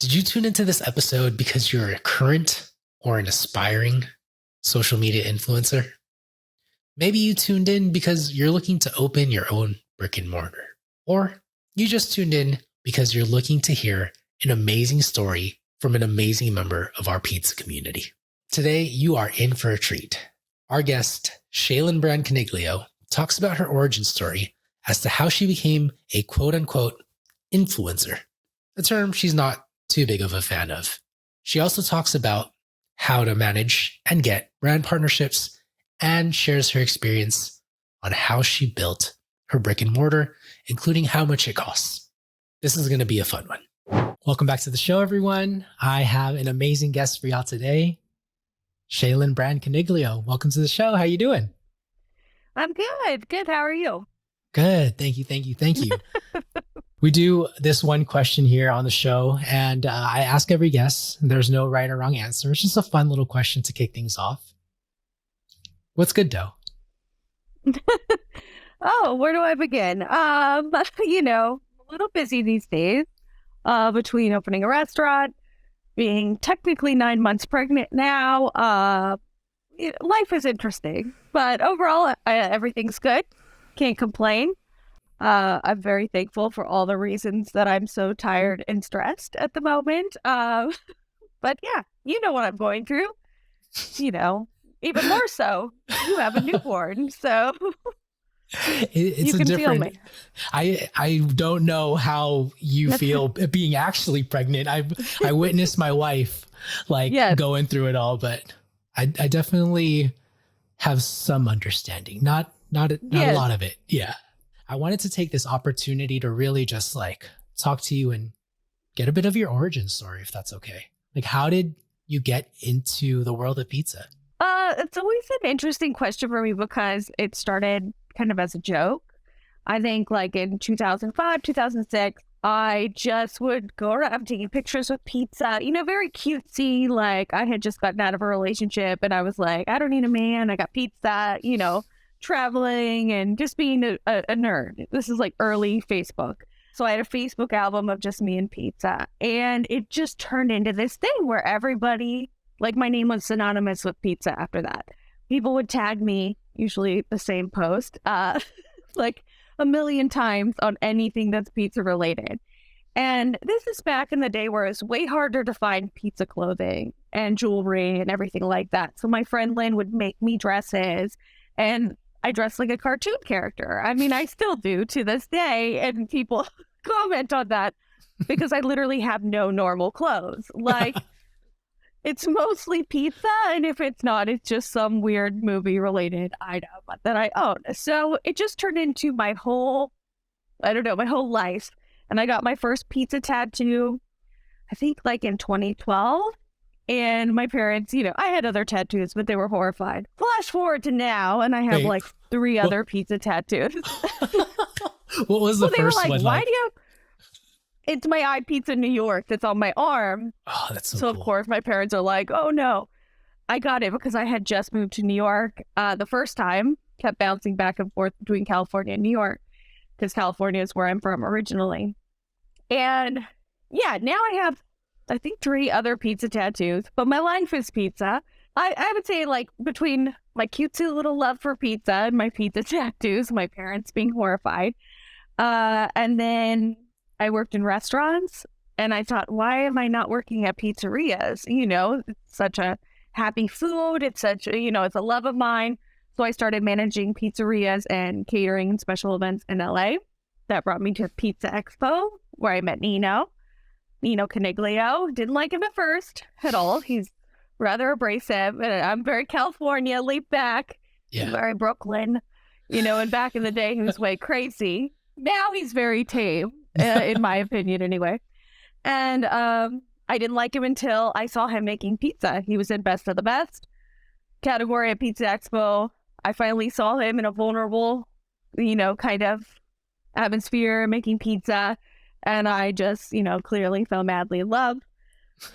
Did you tune into this episode because you're a current or an aspiring social media influencer? Maybe you tuned in because you're looking to open your own brick and mortar, or you just tuned in because you're looking to hear an amazing story from an amazing member of our pizza community. Today, you are in for a treat. Our guest, Shealyn Coniglio, talks about her origin story as to how she became a quote-unquote influencer, a term she's not too big of a fan of. She also talks about how to manage and get brand partnerships and shares her experience on how she built her brick and mortar, including how much it costs. This is going to be a fun one. Welcome back to the show, everyone. I have an amazing guest for y'all today, Shealyn Coniglio. Welcome to the show. How you doing? I'm good. Good. How are you? Good. Thank you. We do this one question here on the show, and I ask every guest. There's no right or wrong answer. It's just a fun little question to kick things off. What's good, dough? Oh, where do I begin? A little busy these days between opening a restaurant, being technically 9 months pregnant now. Life is interesting, but overall, everything's good. Can't complain. I'm very thankful for all the reasons that I'm so tired and stressed at the moment. But yeah, you know what I'm going through. Even more so, you have a newborn, so it's you can feel me. I don't know how you feel being actually pregnant. I witnessed my wife going through it all, but I definitely have some understanding. Not a lot of it. Yeah. I wanted to take this opportunity to really just talk to you and get a bit of your origin story, if that's okay. How did you get into the world of pizza? It's always an interesting question for me because it started kind of as a joke. I think in 2005, 2006, I just would go around taking pictures with pizza, very cutesy. I had just gotten out of a relationship and I was like, I don't need a man. I got pizza, traveling and just being a nerd. This is early Facebook. So I had a Facebook album of just me and pizza. And it just turned into this thing where everybody, my name was synonymous with pizza after that. People would tag me, usually the same post, a million times on anything that's pizza related. And this is back in the day where it was way harder to find pizza clothing and jewelry and everything like that. So my friend Lynn would make me dresses, and I dressed like a cartoon character. I mean, I still do to this day, and people comment on that because I literally have no normal clothes. It's mostly pizza, and if it's not, it's just some weird movie-related item that I own. So it just turned into my whole life. And I got my first pizza tattoo, I think in 2012. And my parents, I had other tattoos, but they were horrified. Flash forward to now, and I have 3 other pizza tattoos. What was the first one? Why do you... It's my I Pizza New York that's on my arm. Oh, that's so cool. Of course, my parents are like, oh, no. I got it because I had just moved to New York the first time, kept bouncing back and forth between California and New York because California is where I'm from originally. And yeah, now I have, I think, 3 other pizza tattoos, but my life is pizza. I would say between my cutesy little love for pizza and my pizza tattoos, my parents being horrified. And then I worked in restaurants, and I thought, why am I not working at pizzerias? It's such a happy food. It's such a, it's a love of mine. So I started managing pizzerias and catering and special events in LA. That brought me to Pizza Expo, where I met Nino Coniglio. Didn't like him at first at all. He's rather abrasive. And I'm very California, laid back. Yeah. Very Brooklyn. And back in the day, he was way crazy. Now he's very tame. In my opinion, anyway. And I didn't like him until I saw him making pizza. He was in Best of the Best category at Pizza Expo. I finally saw him in a vulnerable, kind of atmosphere making pizza. And I just, clearly fell madly in love.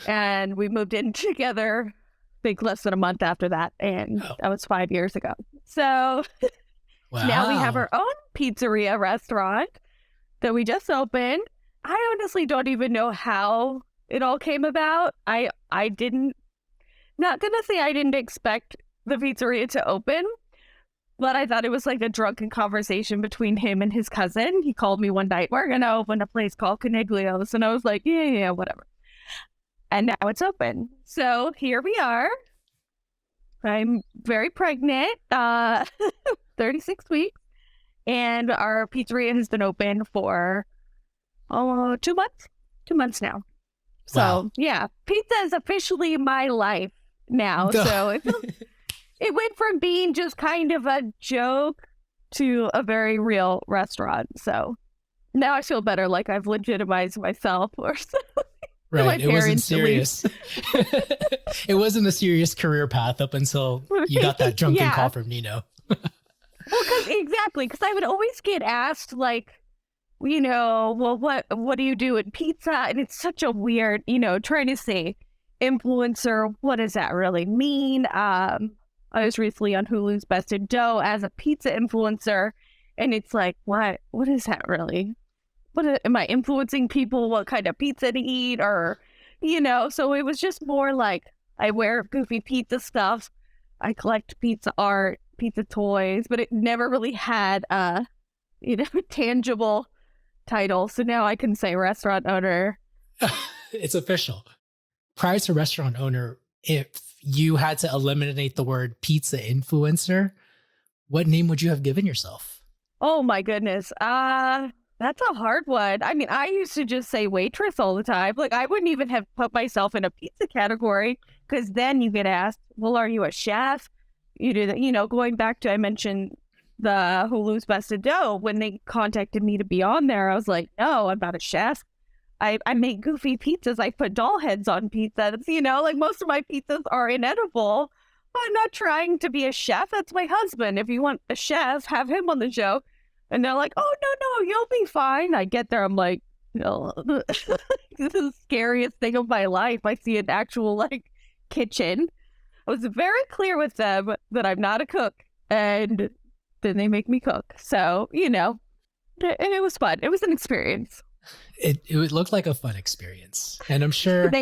And we moved in together, I think less than a month after that. And that was 5 years ago. So now we have our own pizzeria restaurant that we just opened. I honestly don't even know how it all came about. I didn't, not gonna say I didn't expect the pizzeria to open, but I thought it was like a drunken conversation between him and his cousin. He called me one night, we're gonna open a place called Coniglio's, and I was like, yeah, whatever. And now it's open. So here we are. I'm very pregnant, 36 weeks, and our pizzeria has been open for 2 months. 2 months now. So Wow. yeah, pizza is officially my life now. So it went from being just kind of a joke to a very real restaurant. So now I feel better, like I've legitimized myself or something. Right. It wasn't serious. It wasn't a serious career path up until you got that drunken call from Nino. Well, because I would always get asked, like, well, what do you do in pizza? And it's such a weird, trying to say influencer. What does that really mean? I was recently on Hulu's Best in Dough as a pizza influencer, and it's like, what is that really? Am I influencing people what kind of pizza to eat, or, so it was just more like I wear goofy pizza stuff. I collect pizza art, pizza toys, but it never really had a, tangible title. So now I can say restaurant owner. It's official. Prior to restaurant owner, if you had to eliminate the word pizza influencer, what name would you have given yourself? Oh my goodness. That's a hard one. I mean, I used to just say waitress all the time. Like, I wouldn't even have put myself in a pizza category, because then you get asked, well, are you a chef? You do that, going back to, I mentioned the Hulu's Best of Dough. When they contacted me to be on there, I was like, no, I'm not a chef. I make goofy pizzas. I put doll heads on pizzas, like most of my pizzas are inedible. I'm not trying to be a chef. That's my husband. If you want a chef, have him on the show. And they're like, oh, no, you'll be fine. I get there. I'm like, no, this is the scariest thing of my life. I see an actual, kitchen. I was very clear with them that I'm not a cook. And then they make me cook. So, it was fun. It was an experience. It looked like a fun experience. And I'm sure,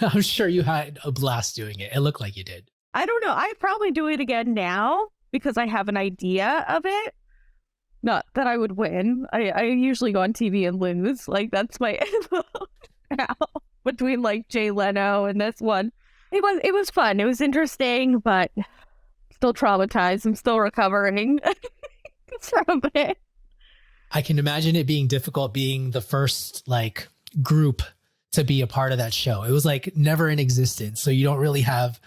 I'm sure you had a blast doing it. It looked like you did. I don't know. I'd probably do it again now because I have an idea of it. Not that I would win. I usually go on TV and lose. Like, that's my MO now. Between Jay Leno and this one. It was fun. It was interesting, but still traumatized. I'm still recovering from it. I can imagine it being difficult being the first group to be a part of that show. It was never in existence. So you don't really have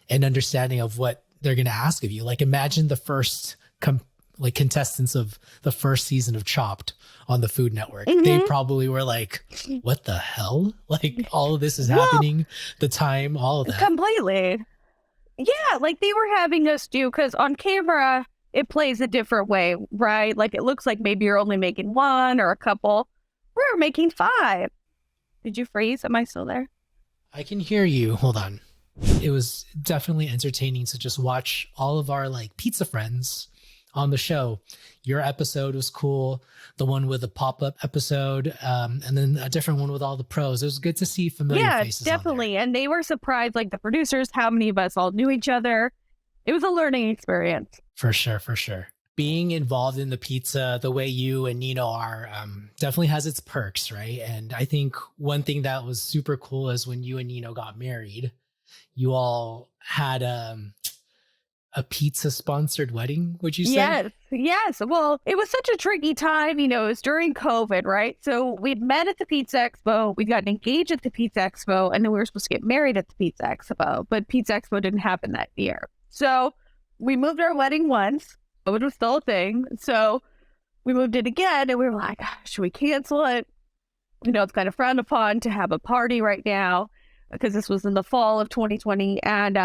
an understanding of what they're going to ask of you. Imagine the first contestants of the first season of Chopped on the Food Network. Mm-hmm. They probably were like, what the hell? All of this is happening, the time, all of that. Completely. Yeah, they were having us do, because on camera, it plays a different way, right? It looks like maybe you're only making one or a couple. We're making 5. Did you freeze? Am I still there? I can hear you. Hold on. It was definitely entertaining to just watch all of our pizza friends on the show. Your episode was cool. The one with the pop-up episode, and then a different one with all the pros. It was good to see familiar faces. Yeah, definitely. And they were surprised, the producers, how many of us all knew each other. It was a learning experience. For sure. Being involved in the pizza the way you and Nino are definitely has its perks, right? And I think one thing that was super cool is when you and Nino got married, you all had a pizza sponsored wedding, would you say? Yes. Well, it was such a tricky time, it was during COVID, right? So we'd met at the Pizza Expo, we got engaged at the Pizza Expo, and then we were supposed to get married at the Pizza Expo, but Pizza Expo didn't happen that year. So we moved our wedding once, but it was still a thing. So we moved it again, and we were like, should we cancel it? It's kind of frowned upon to have a party right now, because this was in the fall of 2020, and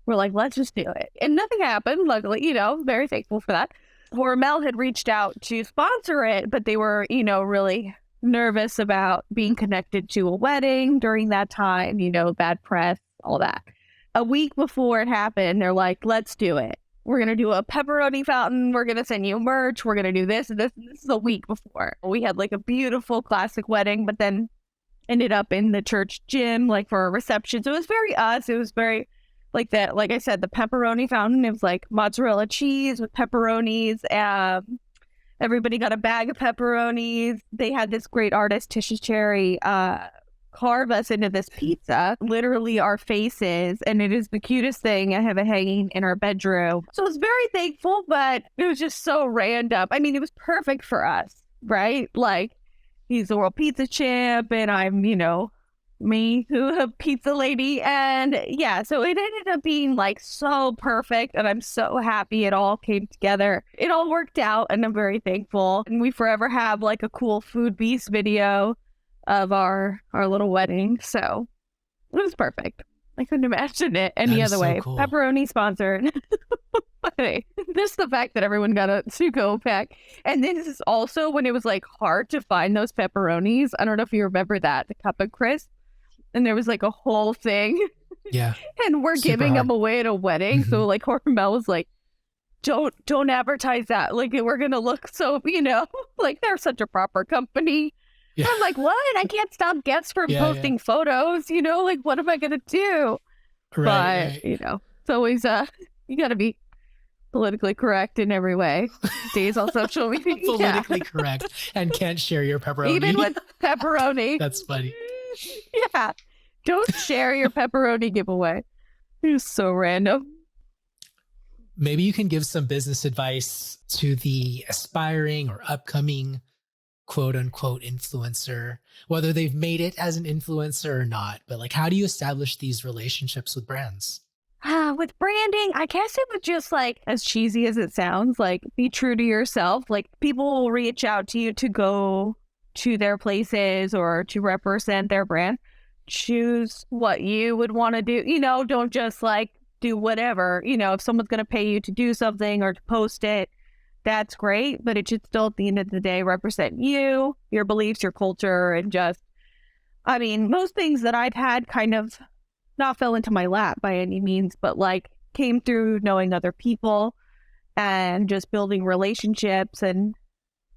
we're like, let's just do it. And nothing happened, luckily, very thankful for that. Hormel had reached out to sponsor it, but they were, really nervous about being connected to a wedding during that time, bad press, all that. A week before it happened, they're like, let's do it. We're going to do a pepperoni fountain. We're going to send you merch. We're going to do this and this. And this is a week before. We had a beautiful classic wedding, but then ended up in the church gym, like for a reception. So it was very us. It was very like that. Like I said, the pepperoni fountain, it was like mozzarella cheese with pepperonis. Everybody got a bag of pepperonis. They had this great artist, Tisha Cherry, carve us into this pizza, literally our faces. And it is the cutest thing. I have it hanging in our bedroom. So I was very thankful, but it was just so random. I mean, it was perfect for us, right? Like, he's the world pizza champ, and I'm, me, who a pizza lady. And yeah, so it ended up being like so perfect, and I'm so happy it all came together. It all worked out, and I'm very thankful. And we forever have like a cool Food Beast video of our little wedding. So it was perfect. I couldn't imagine it any other way. Cool. Pepperoni sponsored. Hey, just the fact that everyone got a to-go pack. And this is also when it was like hard to find those pepperonis. I don't know if you remember that, the cup of crisp. And there was like a whole thing. Yeah. And we're giving them away at a wedding. So like Hormel was like, don't advertise that. Like, we're going to look so, like they're such a proper company. Yeah. I'm like, what? I can't stop guests from posting photos, like, what am I going to do? Right, but, it's always, you got to be politically correct in every way. Days on social media. Politically correct and can't share your pepperoni. Even with pepperoni. That's funny. Yeah. Don't share your pepperoni giveaway. It's so random. Maybe you can give some business advice to the aspiring or upcoming quote unquote influencer, whether they've made it as an influencer or not. But like, how do you establish these relationships with brands? With branding, I guess it would just, like, as cheesy as it sounds, like, be true to yourself. Like, people will reach out to you to go to their places or to represent their brand. Choose what you would want to do. Don't just like do whatever. If someone's going to pay you to do something or to post it, that's great. But it should still, at the end of the day, represent you, your beliefs, your culture, and just, I mean, most things that I've had kind of not fell into my lap by any means, but like came through knowing other people and just building relationships and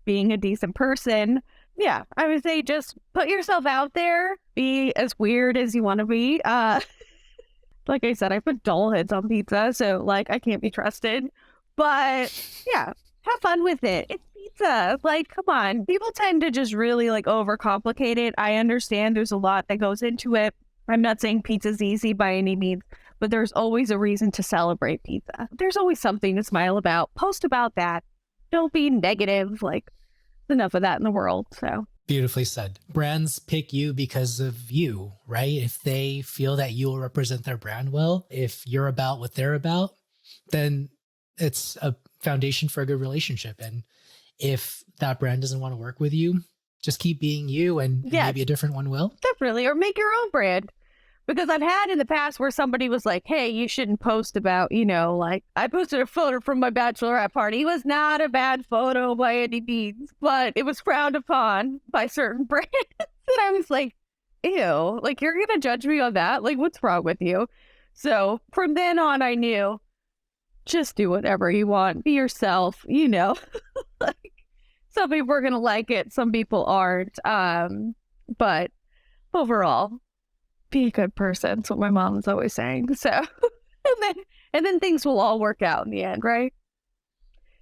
being a decent person. Yeah, I would say just put yourself out there, be as weird as you want to be. Like I said, I put doll heads on pizza, so like I can't be trusted. But yeah, have fun with it. It's pizza. Like, come on. People tend to just really like overcomplicate it. I understand there's a lot that goes into it. I'm not saying pizza's easy by any means, but there's always a reason to celebrate pizza. There's always something to smile about. Post about that. Don't be negative. Like, enough of that in the world. So beautifully said. Brands pick you because of you, right? If they feel that you will represent their brand well, if you're about what they're about, then it's a foundation for a good relationship. And if that brand doesn't want to work with you, just keep being you, and maybe a different one will. Definitely. Or make your own brand. Because I've had in the past where somebody was like, hey, you shouldn't post about, like, I posted a photo from my bachelorette party. It was not a bad photo by any means, but it was frowned upon by certain brands. And I was like, ew, like, you're going to judge me on that? Like, what's wrong with you? So from then on, I knew, just do whatever you want. Be yourself, like, some people are going to like it. Some people aren't. But overall, be a good person. That's what my mom was always saying. So, and then things will all work out in the end, right?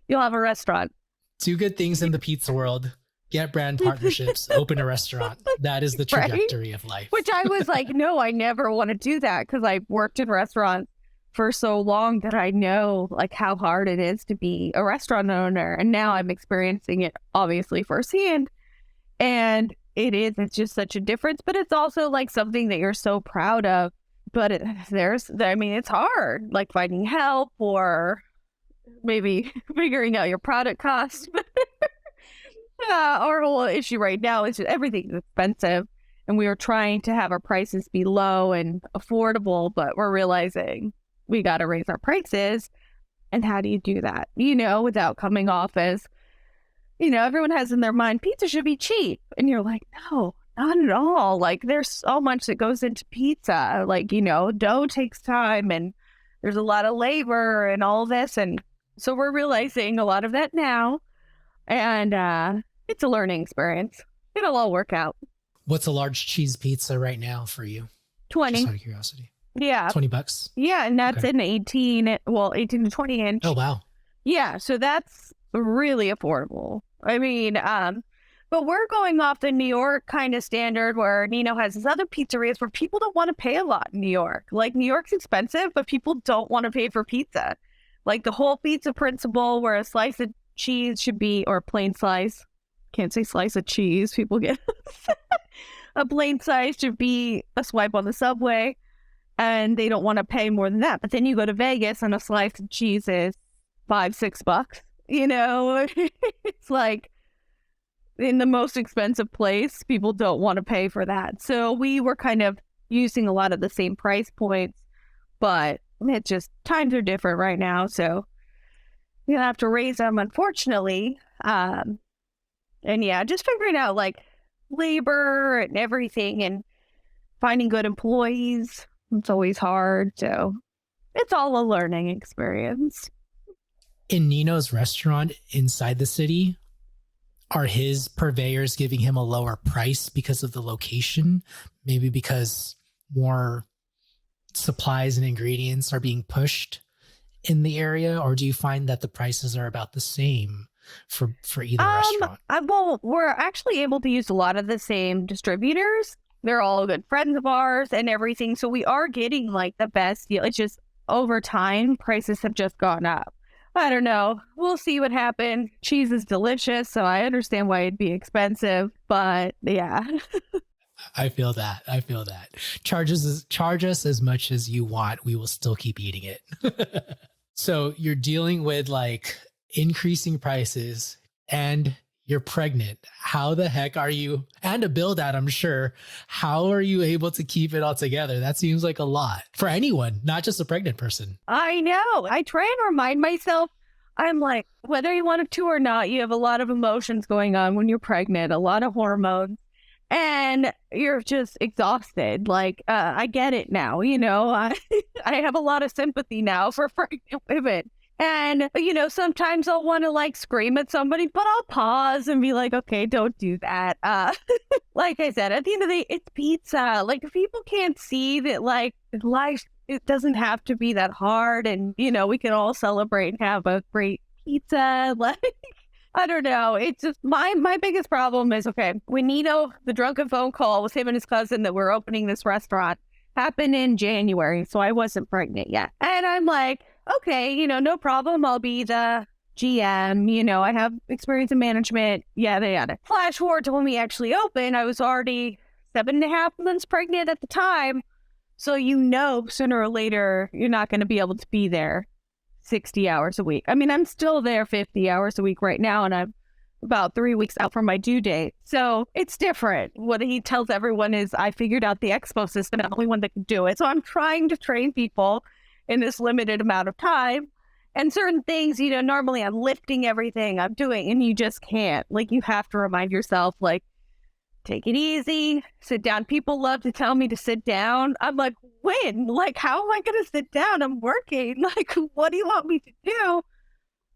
You'll have a restaurant. 2 good things in the pizza world: get brand partnerships, open a restaurant. That is the trajectory of life. Which I was like, no, I never want to do that, because I worked in restaurants for so long that I know like how hard it is to be a restaurant owner. And now I'm experiencing it obviously firsthand. And it's just such a difference, but it's also like something that you're so proud of. But it's hard, like finding help or maybe figuring out your product cost. Our whole issue right now is just everything's expensive, and we are trying to have our prices be low and affordable, but we're realizing we got to raise our prices. And how do you do that, without coming off as, everyone has in their mind, pizza should be cheap. And you're like, no, not at all. Like, there's so much that goes into pizza. Like, dough takes time, and there's a lot of labor and all this. And so we're realizing a lot of that now. And it's a learning experience. It'll all work out. What's a large cheese pizza right now for you? Just 20. out of curiosity. Yeah. $20. Yeah. And that's Okay. an 18 to 20 inch. Oh, wow. Yeah. So that's really affordable. I mean, but we're going off the New York kind of standard where Nino has his other pizzerias where people don't want to pay a lot in New York. Like, New York's expensive, but people don't want to pay for pizza. Like the whole pizza principle where a slice of cheese should be, or a plain slice. Can't say slice of cheese. People get a plain slice should be a swipe on the subway, and they don't want to pay more than that. But then you go to Vegas and a slice of cheese is $5-6. You know, it's like in the most expensive place, people don't want to pay for that. So we were kind of using a lot of the same price points, but it's just times are different right now. So you have to raise them, unfortunately. And yeah, just figuring out like labor and everything and finding good employees. It's always hard. So it's all a learning experience. In Nino's restaurant inside the city, are his purveyors giving him a lower price because of the location? Maybe because more supplies and ingredients are being pushed in the area? Or do you find that the prices are about the same for either restaurant? Well, we're actually able to use a lot of the same distributors. They're all good friends of ours and everything. So we are getting like the best deal. It's just over time, prices have just gone up. I don't know. We'll see what happens. Cheese is delicious, so I understand why it'd be expensive, but yeah. I feel that. Charge us as much as you want. We will still keep eating it. So you're dealing with like increasing prices and you're pregnant. How the heck are you? And a build out, I'm sure. How are you able to keep it all together? That seems like a lot for anyone, not just a pregnant person. I know. I try and remind myself, I'm like, whether you want to or not, you have a lot of emotions going on when you're pregnant, a lot of hormones, and you're just exhausted. Like, I get it now, you know, I have a lot of sympathy now for pregnant women. And, you know, sometimes I'll want to like scream at somebody, but I'll pause and be like, okay, don't do that. Like I said, at the end of the day, it's pizza. Like, if people can't see that, like, life, it doesn't have to be that hard. And, you know, we can all celebrate and have a great pizza. Like, I don't know. It's just my biggest problem is, okay, when Nino, the drunken phone call with him and his cousin that we're opening this restaurant, happened in January. So I wasn't pregnant yet. And I'm like, okay, you know, no problem. I'll be the GM. You know, I have experience in management. Yada, yada. Flash forward to when we actually opened, I was already 7.5 months pregnant at the time. So, you know, sooner or later, you're not going to be able to be there 60 hours a week. I mean, I'm still there 50 hours a week right now, and I'm about 3 weeks out from my due date. So it's different. What he tells everyone is, I figured out the expo system. I'm the only one that can do it. So I'm trying to train people in this limited amount of time. And certain things, you know, normally I'm lifting everything I'm doing, and you just can't. Like, you have to remind yourself, like, take it easy, sit down. People love to tell me to sit down. I'm like, when? Like, how am I going to sit down? I'm working. Like, what do you want me to do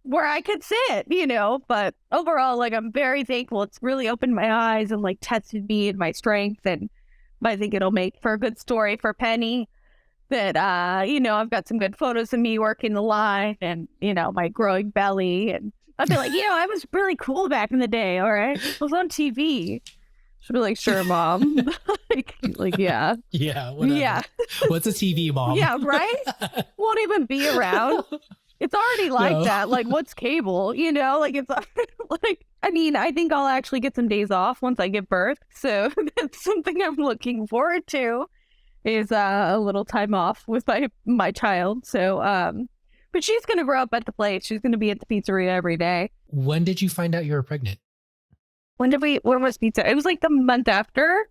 where I could sit, you know? But overall, like, I'm very thankful. It's really opened my eyes and like tested me and my strength. And I think it'll make for a good story for Penny that, you know, I've got some good photos of me working the line and, you know, my growing belly. And I'll be like, you know, I was really cool back in the day. All right. I was on TV. She'll be like, sure, mom. like, yeah. Yeah. Whatever. Yeah. What's a TV, mom? Yeah, right? Won't even be around. It's already like that. Like, what's cable? You know, like, it's like, I mean, I think I'll actually get some days off once I give birth. So that's something I'm looking forward to, is a little time off with my child. So, but she's going to grow up at the place. She's going to be at the pizzeria every day. When did you find out you were pregnant? When was pizza? It was like the month after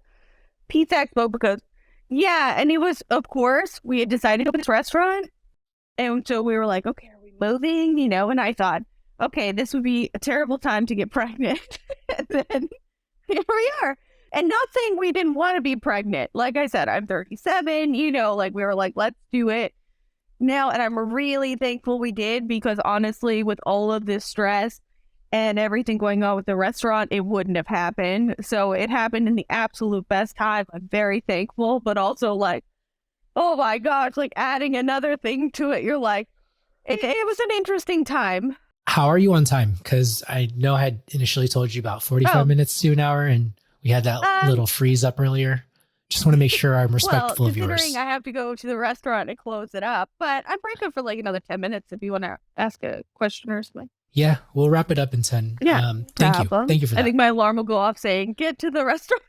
Pizza Expo, because, yeah, and it was, of course, we had decided to open this restaurant. And so we were like, okay, are we moving? You know, and I thought, okay, this would be a terrible time to get pregnant. And then here we are. And not saying we didn't want to be pregnant. Like I said, I'm 37, you know, like, we were like, let's do it now. And I'm really thankful we did, because honestly, with all of this stress and everything going on with the restaurant, it wouldn't have happened. So it happened in the absolute best time. I'm very thankful, but also like, oh my gosh, like adding another thing to it, you're like, it was an interesting time. How are you on time? Because I know I had initially told you about 45 minutes to an hour, and we had that little freeze up earlier. Just want to make sure I'm respectful of yours. Considering I have to go to the restaurant and close it up, but I'm pretty good for like another 10 minutes if you want to ask a question or something. Yeah, we'll wrap it up in 10. Yeah. Thank you. Thank you for that. I think my alarm will go off saying, get to the restaurant.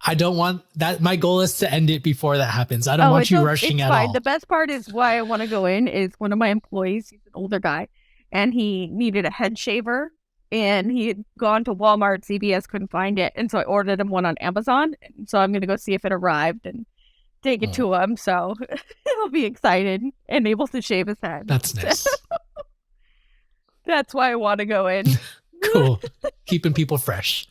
I don't want that. My goal is to end it before that happens. I don't want you rushing at all. The best part is why I want to go in is one of my employees, he's an older guy, and he needed a head shaver, and he had gone to Walmart, CVS, couldn't find it. And so I ordered him one on Amazon. And so I'm going to go see if it arrived and take it to him. So he'll be excited and able to shave his head. That's nice. That's why I want to go in. Cool. Keeping people fresh.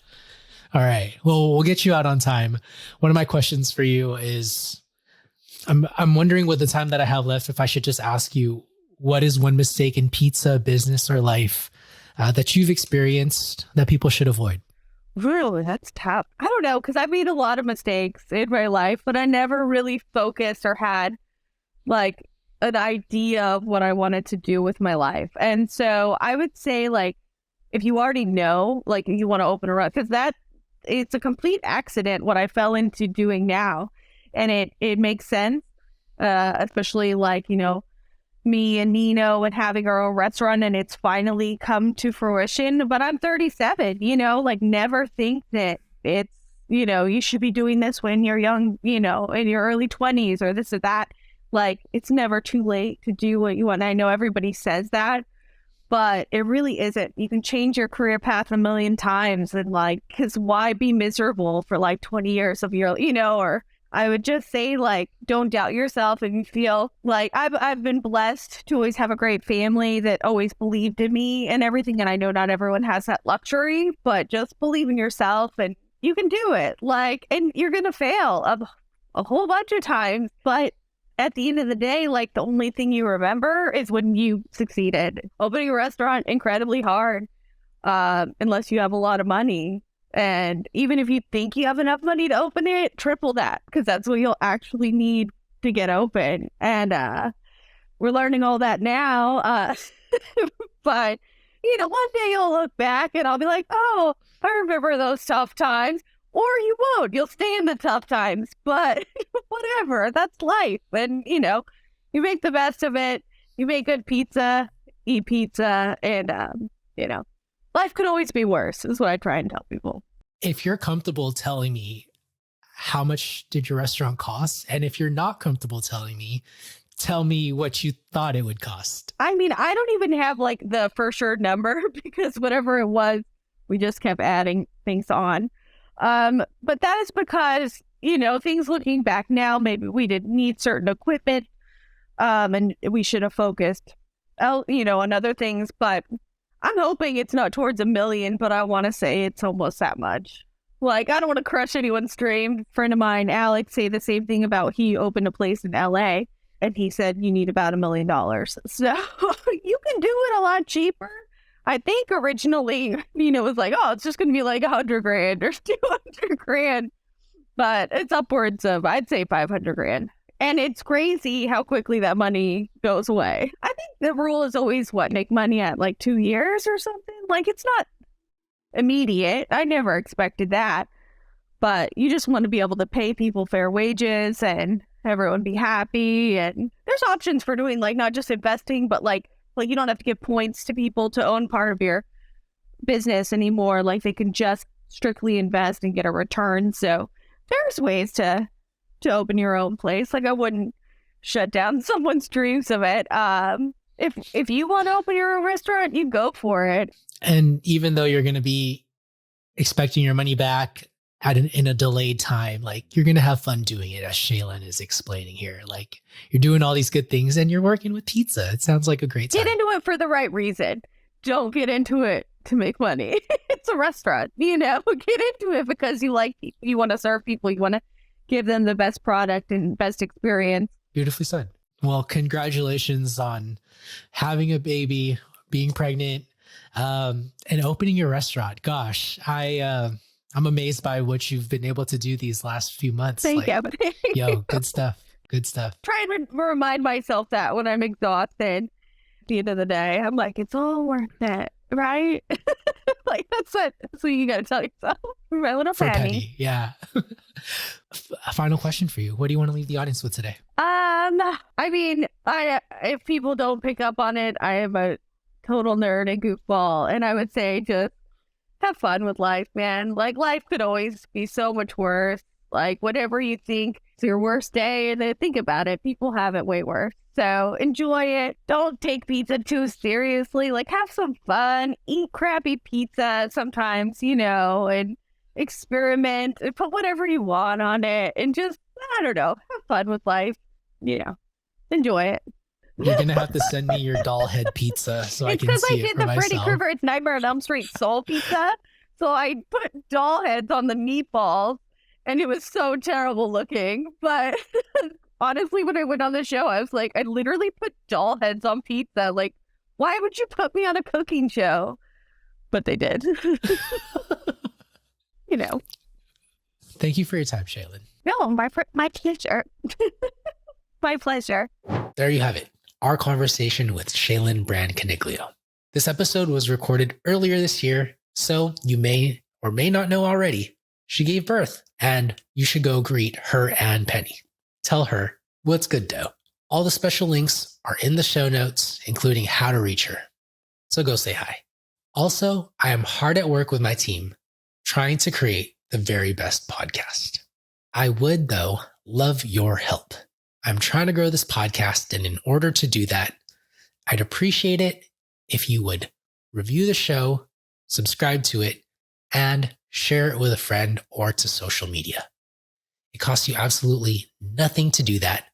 All right. Well, we'll get you out on time. One of my questions for you is, I'm wondering with the time that I have left, if I should just ask you, what is one mistake in pizza, business, or life that you've experienced that people should avoid? Really? That's tough. I don't know, because I've made a lot of mistakes in my life, but I never really focused or had like an idea of what I wanted to do with my life. And so I would say, like, if you already know, like, you want to open a restaurant, because it's a complete accident what I fell into doing now. And it makes sense, especially like, you know, me and Nino and having our own restaurant, and it's finally come to fruition. But I'm 37, you know, like, never think that it's, you know, you should be doing this when you're young, you know, in your early 20s or this or that. Like, it's never too late to do what you want. I know everybody says that, but it really isn't. You can change your career path a million times, and like, because why be miserable for like 20 years of your, you know, or I would just say, like, don't doubt yourself if you feel like I've been blessed to always have a great family that always believed in me and everything. And I know not everyone has that luxury, but just believe in yourself and you can do it. Like, and you're going to fail a whole bunch of times, but at the end of the day, like, the only thing you remember is when you succeeded. Opening a restaurant, incredibly hard, unless you have a lot of money. And even if you think you have enough money to open it, triple that, because that's what you'll actually need to get open. And we're learning all that now. But, you know, one day you'll look back and I'll be like, oh, I remember those tough times. Or you won't. You'll stay in the tough times. But whatever, that's life. And, you know, you make the best of it. You make good pizza, eat pizza, and, you know, life could always be worse, is what I try and tell people. If you're comfortable telling me, how much did your restaurant cost? And if you're not comfortable telling me, tell me what you thought it would cost. I mean, I don't even have like the for sure number, because whatever it was, we just kept adding things on. But that is because, you know, things looking back now, maybe we didn't need certain equipment, and we should have focused, you know, on other things. But I'm hoping it's not towards $1 million, but I want to say it's almost that much. Like, I don't want to crush anyone's dream. A friend of mine, Alex, say the same thing about, he opened a place in LA and he said, you need about $1 million. So you can do it a lot cheaper. I think originally, you know, it was like, oh, it's just going to be like $100,000 or $200,000, but it's upwards of, I'd say, $500,000. And it's crazy how quickly that money goes away. I think the rule is always make money at like 2 years or something. Like, it's not immediate. I never expected that, but you just want to be able to pay people fair wages and everyone be happy. And there's options for doing, like, not just investing, but like you don't have to give points to people to own part of your business anymore. Like, they can just strictly invest and get a return. So there's ways to open your own place. Like, I wouldn't shut down someone's dreams of it. If you want to open your own restaurant, you go for it. And even though you're going to be expecting your money back in a delayed time, like, you're going to have fun doing it, as Shealyn is explaining here. Like, you're doing all these good things and you're working with pizza. It sounds like a great time. Get into it for the right reason. Don't get into it to make money. It's a restaurant, you know. Get into it because you like people. You want to serve people. You want to give them the best product and best experience. Beautifully said. Well, congratulations on having a baby, being pregnant. And opening your restaurant. Gosh, I'm amazed by what you've been able to do these last few months. Thank you. Yo, good stuff. Good stuff. Try and remind myself that when I'm exhausted at the end of the day, I'm like, it's all worth it, right? Like that's what you gotta tell yourself. My little For a penny. penny. Yeah. A final question for you. What do you want to leave the audience with today? I mean, if people don't pick up on it, I am a total nerd and goofball, and I would say just have fun with life, man. Like life could always be so much worse. Like whatever you think is your worst day, and then think about it, people have it way worse. So enjoy it. Don't take pizza too seriously. Like have some fun. Eat crappy pizza sometimes, and experiment and put whatever you want on it, and just I don't know, have fun with life. Enjoy it. You're gonna have to send me your doll head pizza so I can see it for myself. It's because I did the Freddy Krueger's Nightmare on Elm Street Soul Pizza, so I put doll heads on the meatballs, and it was so terrible looking. But honestly, when I went on the show, I was like, I literally put doll heads on pizza. Like, why would you put me on a cooking show? But they did. Thank you for your time, Shealyn. No, my pleasure. My pleasure. There you have it. Our conversation with Shealyn Brand Coniglio. This episode was recorded earlier this year, so you may or may not know already, she gave birth, and you should go greet her and Penny. Tell her what's good, dough. All the special links are in the show notes, including how to reach her. So go say hi. Also, I am hard at work with my team, trying to create the very best podcast. I would, though, love your help. I'm trying to grow this podcast, and in order to do that, I'd appreciate it if you would review the show, subscribe to it, and share it with a friend or to social media. It costs you absolutely nothing to do that,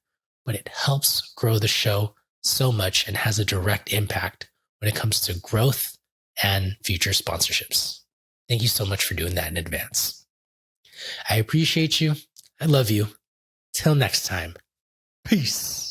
but it helps grow the show so much and has a direct impact when it comes to growth and future sponsorships. Thank you so much for doing that in advance. I appreciate you. I love you. Till next time. Peace.